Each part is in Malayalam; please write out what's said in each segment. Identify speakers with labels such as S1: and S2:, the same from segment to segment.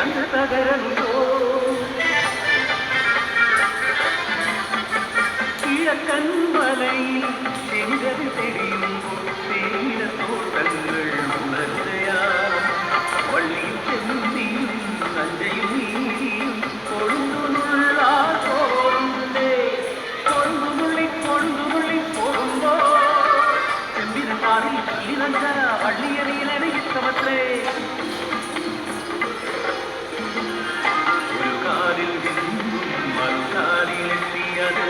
S1: കണ്ട് തകരുണ്ടോ കിഴക്കൻ മലയിൽ ചെങ്കരി തെളിയുമ്പോൾ തേയിലത്തോട്ടങ്ങൾ ഉണർച്ചയാ വള്ളിയും ചെന്നിയും നഞ്ചയും നീരിയും കൊണ്ടുനുള്ളാർ പോറുണ്ടേ കൊണ്ടുനുള്ളി പോകുമ്പോ ചെമ്പിന കാറിൽ ചൊല്ലി നഞ്ച വള്ളിയറിയിലണയിട്ടവത്രേ ഒരു കാലിൽ മറുകാലിലെത്തിയത്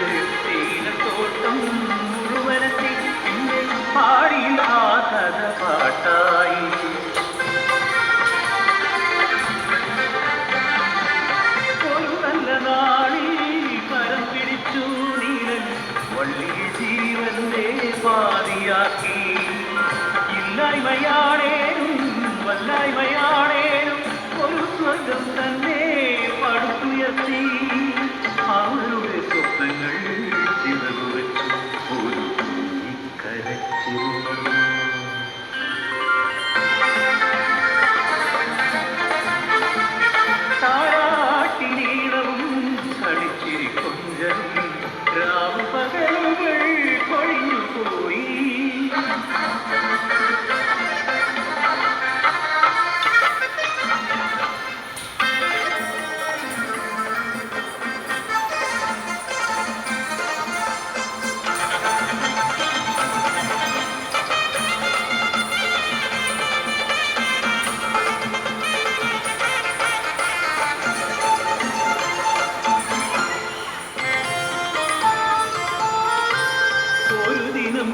S1: തേയിലത്തോട്ടം മുഴുവനെത്തി പിന്നെ പാടിയിൽ ആ കഥ പാട്ടായി ഒരു നല്ല നാളിൽ കരം പിടിച്ചു നീലൻ വള്ളി ജീവന്റെ പാതിയാക്കി ഇല്ലായ്മയാണേനും വല്ലായ്മയാണേനും ഒരു സ്വർഗം തന്നെ പടുത്തുയർത്തി അവളുടെ സ്വപ്നങ്ങൾ ചിറകുവച്ചു ഒരു കരച്ചു താരാട്ടിനീളവും കളിച്ചിരി കൊഞ്ചലും രാമപകലുകൾ കൊഴിഞ്ഞുപോയി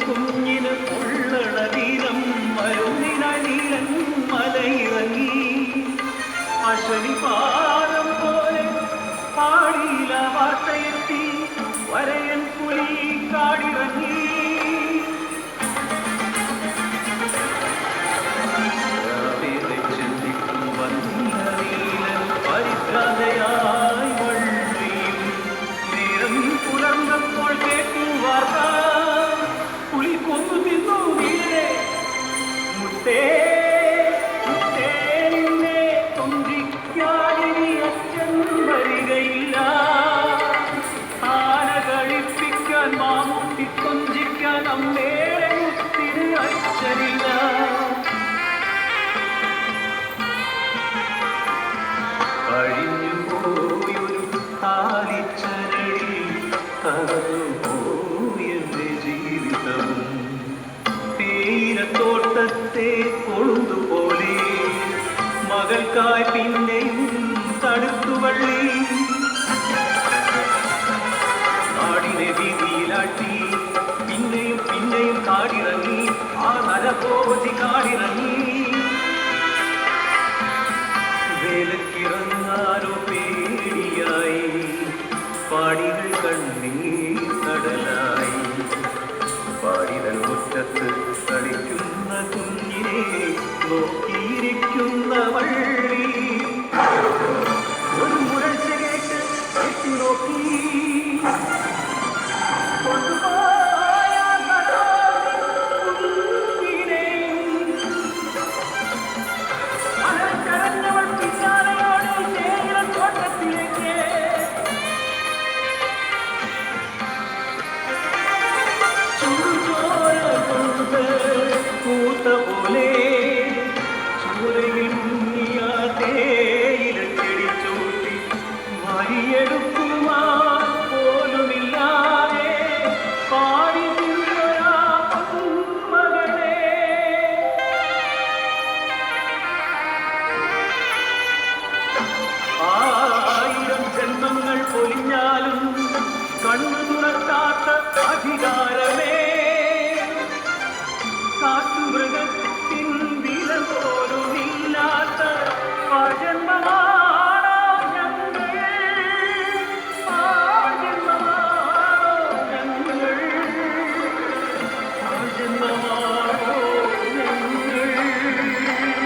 S1: കുഞ്ഞിന് പൊള്ളണ തീരം മരുന്നിനായി നീലൻ മലയിറങ്ങി അശ്വനി പാദം പോലെ പാടിയില വാർത്തയെത്തി വരയൻ പുലി കാടിറങ്ങി ചിന്തിക്കും വന്നില്ല നീലൻ പരിഭ്രാന്തയായി വള്ളിയും നേരം പുലർന്നപ്പോൾ കേട്ടു വാർത്ത പുലി കൊന്നു തിന്നു വീഴേ മുട്ടേ മുട്ടേ നിന്നെ കൊഞ്ചിക്കാനിനി അച്ഛൻ വരികയില്ല ആന കഴിപ്പിക്കാൻ മാമുട്ടി കൊഞ്ചിക്കാൻ അമ്മേടെ മുത്തിന് അച്ഛനില്ല കഴിഞ്ഞു പോയൊരു കാലിച്ചരളിൽ തകർന്നു തേയിലത്തോട്ടത്തെ കൊളുതുപോലെ മകൾക്കായി പിന്നെയും തടുത്തുവള്ളി നാടിനെ വീതിയിലാട്ടി പിന്നെയും പിന്നെയും കാടിറങ്ങി ആ നരഭോജി കാടിറങ്ങി വേലക്കിറങ്ങാനോ പേടിയായി പാടികൾ കണ്ണീർ കടലായി പാടിതൽ മുറ്റത്ത് കളിക്കുന്ന കുഞ്ഞിനെ നോക്കിയിരിക്കുന്ന വള്ളി ഒരു മുരൾച്ച കേട്ട് എത്തി നോക്കി കരഞ്ഞവൾ പിന്നാലെയോടെ തേയിലത്തോട്ടത്തിലേക്ക് പൂത്ത പോലെ ചൂരയിൽ മുങ്ങിയ തേയിലച്ചെടി ചൂട്ടി വരിയെടുക്കുവാൻ പോലുമില്ലാതെ പാടി മകളെ ആയിരം ജന്മങ്ങൾ പൊലിഞ്ഞാലും കണ്ണു തുറക്കാത്ത അധികാരമേ